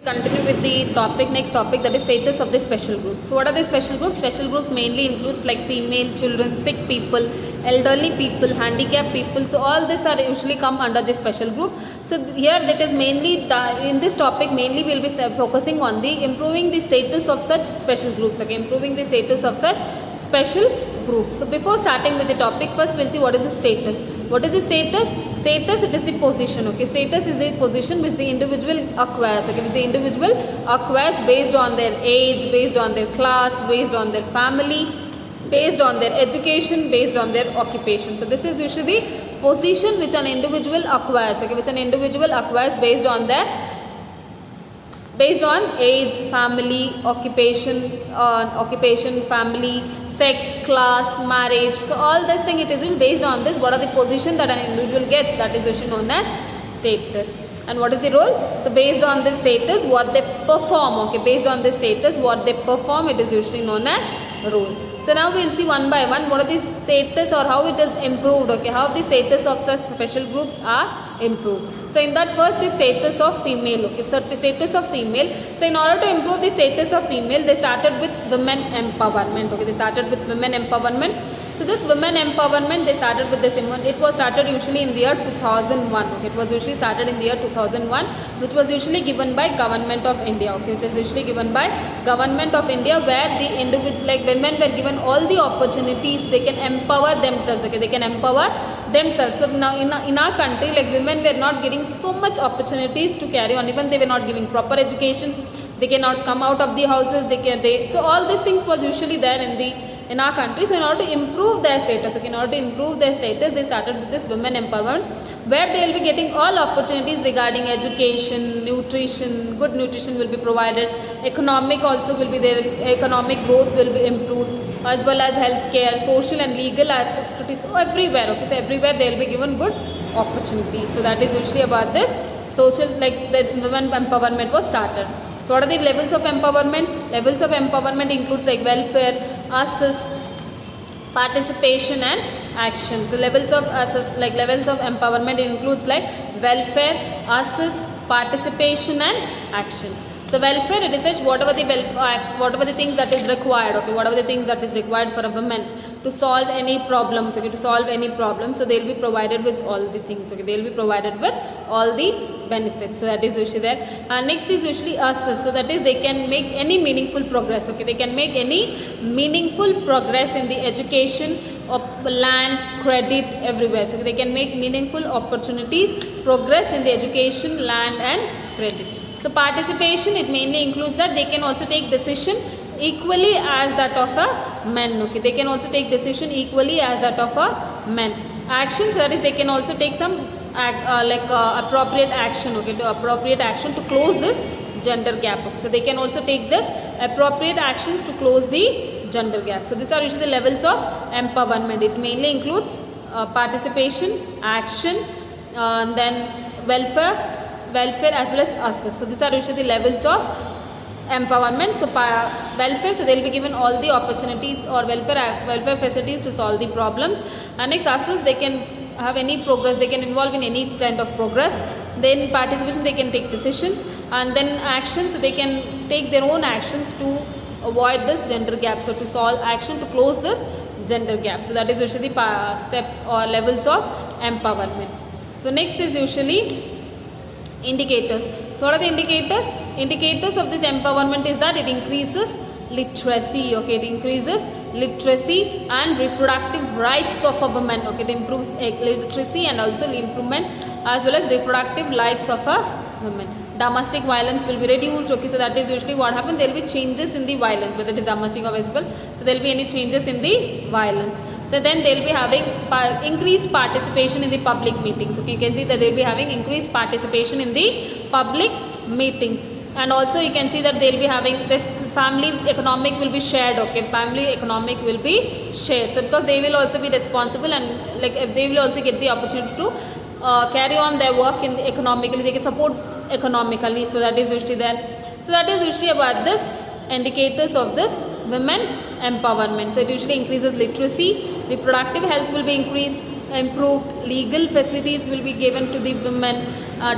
Continue with the topic, next topic, that is status of the special groups. So what are the special groups? Special groups mainly includes like female, children, sick people, elderly people, handicapped people. So all these are usually come under the special group. So here that is mainly in this topic mainly we will be focusing on the improving the status of such special groups. Okay, improving the status of such special groups. So before starting with the topic, first we'll see what is the status. What is the status? Status, it is the position. Okay, status is the position which the individual acquires. Okay, which the individual acquires based on their age, based on their class, based on their family, based on their education, based on their occupation. So this is usually the position which an individual acquires. Okay, which an individual acquires based on age, family, occupation, family, sex, class, marriage. So all this thing, it is based on this. What are the position that an individual gets? That is usually known as status. And what is the role? So based on this status, what they perform. Okay, based on this status, what they perform, it is usually known as role. So now we will see one by one what are the status or how it is improved. Okay, how the status of such special groups are improved. So in that first is status of female. Okay, so the status of female. So in order to improve the status of female, they started with women empowerment. Okay, they started with women empowerment. So this women empowerment, they started with this. It was started usually in the year 2001. Okay, it was usually started in the year 2001, which was usually given by Government of India. Okay, which is usually given by Government of India, where the individual, like women were given all the opportunities. They can empower themselves. Okay, they can empower themselves. So now in our country, like women were not getting so much opportunities to carry on. Even they were not giving proper education. They cannot come out of the houses. So all these things was usually there in our country. So in order to improve their status, okay, in order to improve their status, they started with this women empowerment, where they will be getting all opportunities regarding education, nutrition. Good nutrition will be provided. Economic also will be there. Economic growth will be improved, as well as healthcare, social and legal activities. So everywhere, okay, so everywhere they will be given good opportunities. So that is usually about this social, like the women empowerment was started. So what are the levels of empowerment? Levels of empowerment includes like welfare, access, participation and action. So levels of empowerment includes like welfare, access, participation and action. So welfare, it is such whatever the things that is required. Okay, whatever the things that is required for a woman to solve any problems. Okay, to solve any problem. So they will be provided with all the things. Okay, they will be provided with all the benefits. So that is usually there. Next is usually access. So that is they can make any meaningful progress. Okay, they can make any meaningful progress in the education of land, credit, everywhere. So they can make meaningful opportunities, progress in the education, land and credit. So participation, it mainly includes that they can also take decision equally as that of a man. Okay, they can also take decision equally as that of a man. Actions, that is they can also take some appropriate action. Okay, to appropriate action to close this gender gap. Okay, so they can also take this appropriate actions to close the gender gap. So these are usually the levels of empowerment. It mainly includes participation, action, then welfare as well as access. So these are usually the levels of empowerment. So welfare, so they will be given all the opportunities or welfare facilities to solve the problems. And next, access, they can have any progress, they can involve in any kind of progress. Then participation, they can take decisions. And then action, so they can take their own actions to avoid this gender gap. So to solve action to close this gender gap. So that is usually the steps or levels of empowerment. So next is usually indicators. So what are the indicators? Indicators of this empowerment is that it increases literacy. Okay, it increases literacy and reproductive rights of a woman. Okay, it improves literacy and also improvement as well as reproductive rights of a woman. Domestic violence will be reduced. Okay, so that is usually what happens. There will be changes in the violence, whether it is domestic or visible. So there will be any changes in the violence. So then they will be having increased participation in the public meetings. Okay, you can see that they will be having increased participation in the public meetings. And also you can see that they will be having this family economic will be shared. Okay, family economic will be shared. So because they will also be responsible and like they will also get the opportunity to carry on their work in the economically. They can support economically. So that is usually there. So that is usually about this indicators of this women empowerment. So it usually increases literacy, reproductive health will be increased, improved, legal facilities will be given to the women,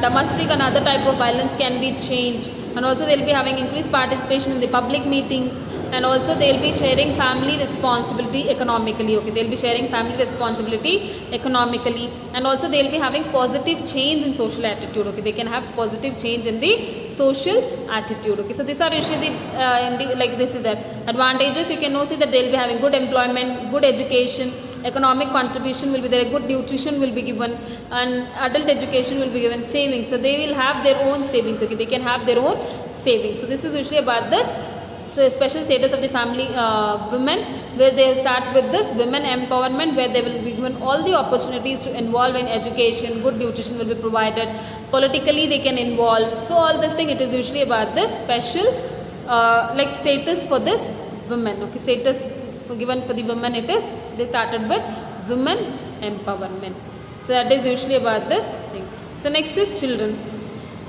domestic and other type of violence can be changed, and also they'll be having increased participation in the public meetings, and also they'll be sharing family responsibility economically. Okay, they'll be sharing family responsibility economically, and also they'll be having positive change in social attitude. Okay, they can have positive change in the social attitude. Okay, so these are usually the like this is that advantages. You can now see that they'll be having good employment, good education, economic contribution will be there, good nutrition will be given, and adult education will be given, savings. So they will have their own savings. Okay, they can have their own savings. So this is usually about this. So special status of the family women, where they will start with this women empowerment, where they will be given all the opportunities to involve in education, good nutrition will be provided, politically they can involve. So all this thing, it is usually about this special like status for this women. Okay, status for given for the women, it is they started with women empowerment. So that is usually about this thing. So next is children.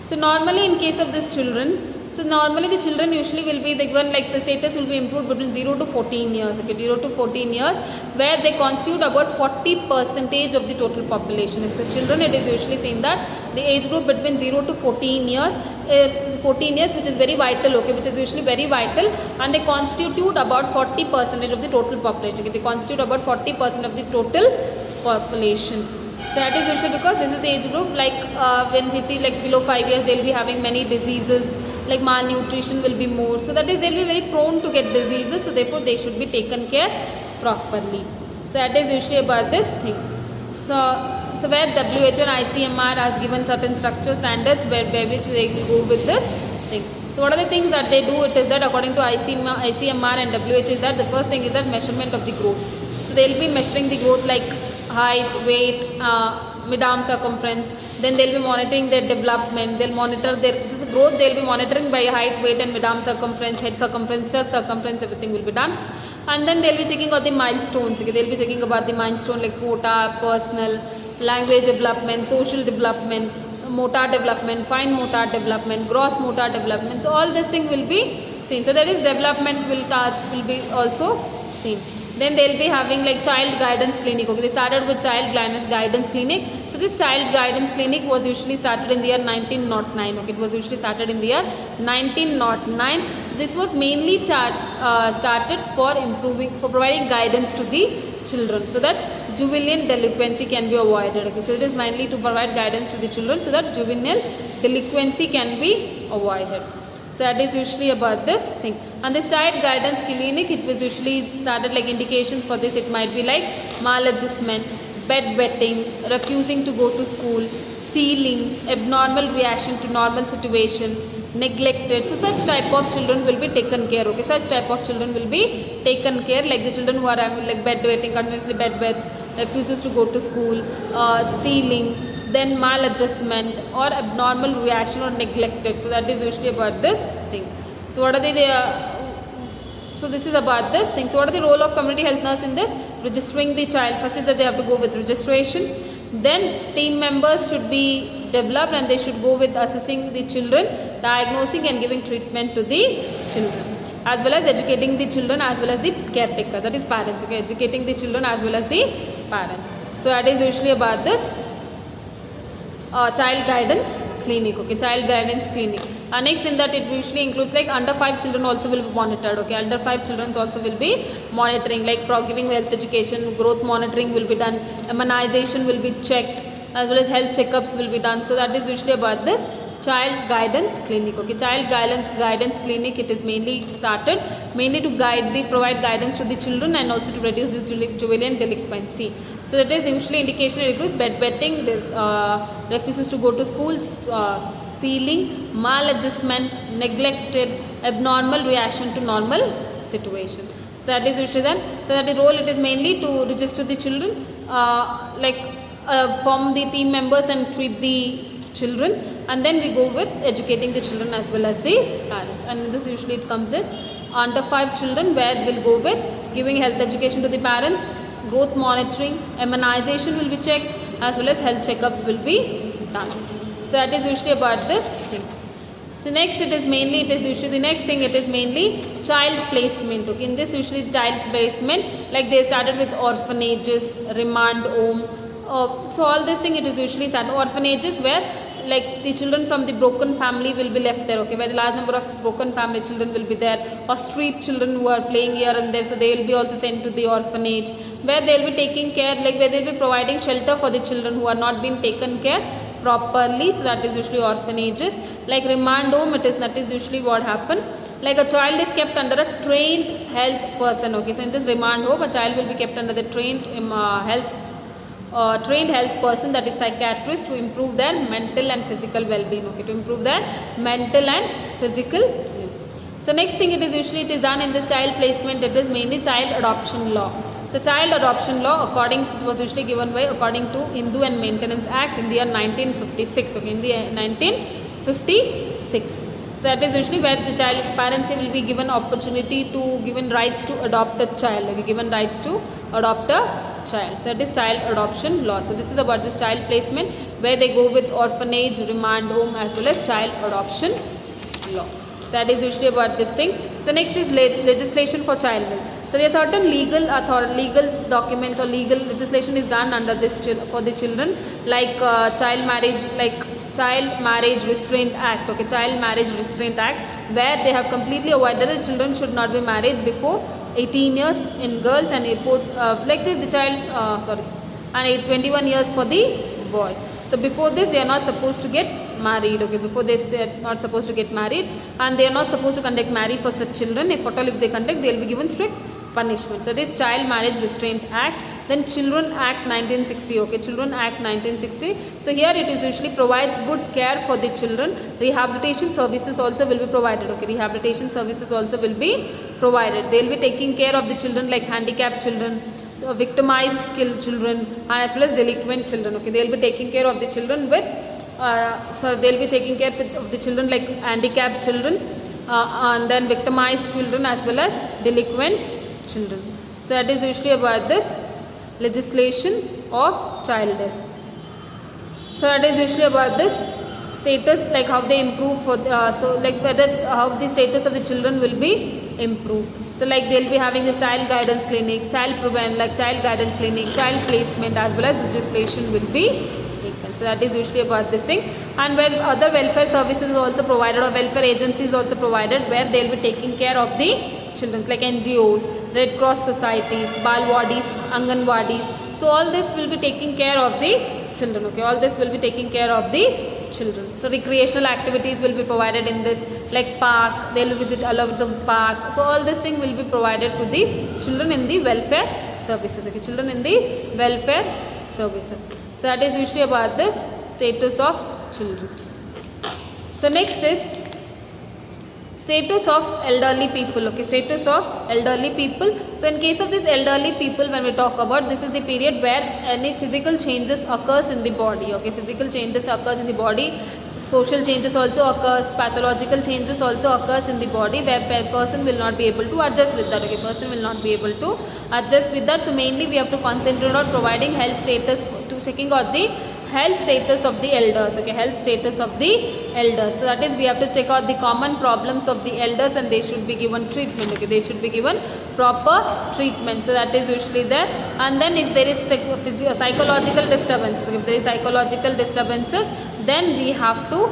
So normally in case of this children, so normally the children usually will be given like the status will be improved between 0 to 14 years. Okay, 0 to 14 years, where they constitute about 40% of the total population. So children, it is usually seen that the age group between 0 to 14 years, 14 years, which is very vital. Okay, which is usually very vital, and they constitute about 40% of the total population. Okay, they constitute about 40% of the total population. So that is usually because this is the age group, like when we see like below 5 years, they will be having many diseases, like malnutrition will be more. So that is, they will be very prone to get diseases. So therefore they should be taken care properly. So that is usually about this thing. So where WHO and ICMR has given certain structure standards by which they will go with this thing. So what are the things that they do? It is that according to ICMR and WHO is that the first thing is that measurement of the growth. So they will be measuring the growth like height, weight, mid-arm circumference. Then they will be monitoring their development. They'll monitor their growth. They'll be monitoring by height, weight, and mid-arm circumference, head circumference, chest circumference. Everything will be done. And then they'll be checking out the milestones. Okay? They'll be checking about the milestone like quota, personal, language development, social development, motor development, fine motor development, gross motor development. So all this thing will be seen. So that is development will be also seen. Then they'll be having like child guidance clinic. Okay, they started with child guidance clinic. So this child guidance clinic was usually started in the year 1909. Okay, it was usually started in the year 1909. So this was mainly started for providing guidance to the children, so that juvenile delinquency can be avoided. Okay, so it is mainly to provide guidance to the children so that juvenile delinquency can be avoided. So that is usually about this thing. And this child guidance clinic, it was usually started like indications for this. It might be like maladjustment, bedwetting, refusing to go to school, stealing, abnormal reaction to normal situation, neglected. So such type of children will be taken care. Okay, such type of children will be taken care, like the children who are having like bedwetting, continuously bedwets, refuses to go to school, stealing, then maladjustment or abnormal reaction or neglected. So that is usually about this thing. So what are so this is about this thing. So what are the role of community health nurse in this? Registering the child. First is that they have to go with registration. Then team members should be developed and they should go with assessing the children, diagnosing and giving treatment to the children, as well as educating the children as well as the caretaker, that is parents. Okay, educating the children as well as the parents. So that is usually about this child guidance clinic. Okay, child guidance clinic. Next in that it usually includes like under 5 children also will be monitored. Okay, under 5 children also will be monitoring, like giving health education, growth monitoring will be done, immunization will be checked, as well as health checkups will be done. So that is usually about this child guidance clinic. Okay, child guidance clinic, it is mainly started mainly to provide guidance to the children and also to reduce this juvenile delinquency. So that is usually indication it includes bedwetting, refuses to go to schools, stealing, maladjustment, neglected, abnormal reaction to normal situation. So that is usually that. So that the role it is mainly to register the children, form the team members and treat the children, and then we go with educating the children as well as the parents. And this usually it comes as under 5 children, where we'll go with giving health education to the parents, growth monitoring, immunization will be checked, as well as health checkups will be done. So that is usually about this thing. So next it is mainly child placement. Okay, in this usually child placement, like they started with orphanages, remand home. So all this thing it is usually started orphanages, where like the children from the broken family will be left there, okay, where the large number of broken family children will be there, or street children who are playing here and there, so they will be also sent to the orphanage, where they will be taking care, like where they will be providing shelter for the children who are not being taken care properly, so that is usually orphanages. Like remand home, that is usually what happen, like a child is kept under a trained health person, okay, so in this remand home a child will be kept under the trained health person, that is psychiatrist, to improve their mental and physical well-being, okay, to improve their mental and physical. So next thing, it is done in this child placement, it is mainly child adoption law. So child adoption law, it was usually given by according to Hindu and Maintenance Act in the year 1956, okay, in the 1956. So that is usually where the child parents will be given rights to adopt a child, like given rights to adopt a child. So that is child adoption law. So this is about this child placement, where they go with orphanage, remand home, as well as child adoption law. So that is usually about this thing. So next is legislation for child health. So there are certain legal documents or legal legislation is done under this for the children, like Child Marriage Restraint Act, okay, Child Marriage Restraint Act, where they have completely avoided that the children should not be married before 18 years in girls, and 21 years for the boys. So before this they are not supposed to get married, okay, before this they are not supposed to get married, and they are not supposed to conduct marriage for such children. If at all if they conduct, they will be given strict punishment. So this Child Marriage Restraint Act. Then Children Act 1960, okay, Children Act 1960. So here it is usually provides good care for the children. Rehabilitation services also will be provided, okay, rehabilitation services also will be provided. They will be taking care of the children like handicapped children, victimized killed children, and as well as delinquent children, okay, they will be taking care of the children with so they will be taking care of the children like handicapped children, and then victimized children, as well as delinquent children. So that is usually about this legislation of child health. So that is usually about this status, like how they improve for so like how the status of the children will be improved. So like they will be having this child guidance clinic, child guidance clinic, child placement, as well as legislation will be taken. So that is usually about this thing. And where other welfare services is also provided, or welfare agencies also provided, where they will be taking care of the children, like NGOs, Red Cross societies, Balwadis, Anganwadis. So all this will be taking care of the children, okay, all this will be taking care of the children. So recreational activities will be provided in this, like park, they will allow the park. So all this thing will be provided to the children in the welfare services, okay, children in the welfare services. So that is usually about this status of children. So next is status of elderly people, okay, status of elderly people. So in case of this elderly people, when we talk about, this is the period where any physical changes occurs in the body, okay, physical changes occurs in the body, social changes also occurs, pathological changes also occurs in the body, where person will not be able to adjust with that, okay, person will not be able to adjust with that. So mainly we have to concentrate on providing health status, to checking out the health status of the elders, okay, health status of the elders. So that is, we have to check out the common problems of the elders, and they should be given treatment, okay, they should be given proper treatment. So that is usually there. And then if there is psychological disturbances, if there is psychological disturbances, then we have to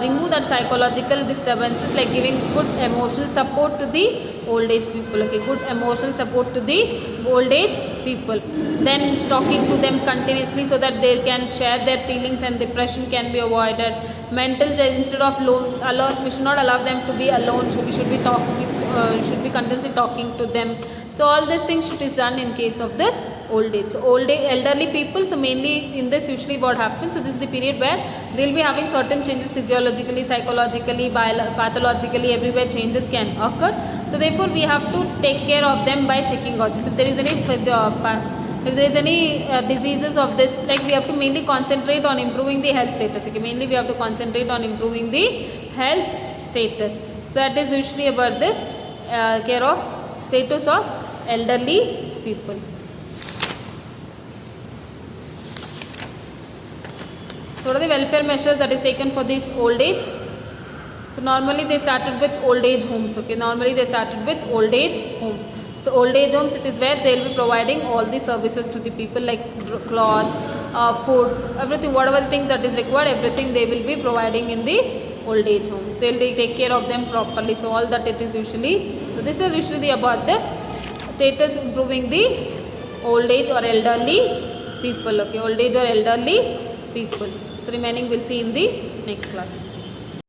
remove that psychological disturbances, like giving good emotional support to the old age people, okay, good emotional support to the old age people, then talking to them continuously so that they can share their feelings and depression can be avoided. Mental instead of alone, we should not allow them to be alone, so we should be continuously talking to them. So all these things should be done in case of this old age. So elderly people, so mainly in this usually what happens, so this is the period where they will be having certain changes physiologically, psychologically, pathologically, everywhere changes can occur. So therefore we have to take care of them by checking out this. If there is any diseases of this, like we have to mainly concentrate on improving the health status, okay, mainly we have to concentrate on improving the health status. So that is usually about this care of status of elderly people. So what are the welfare measures that is taken for this old age? So normally they started with old age homes, okay, normally they started with old age homes. So old age homes, it is where they will be providing all the services to the people, like clothes, food, everything, whatever the things that is required, everything they will be providing in the old age homes. They will take care of them properly. So all that it is usually, so this is usually about this status improving the old age or elderly people. Okay, old age or elderly people. So remaining we'll see in the next class.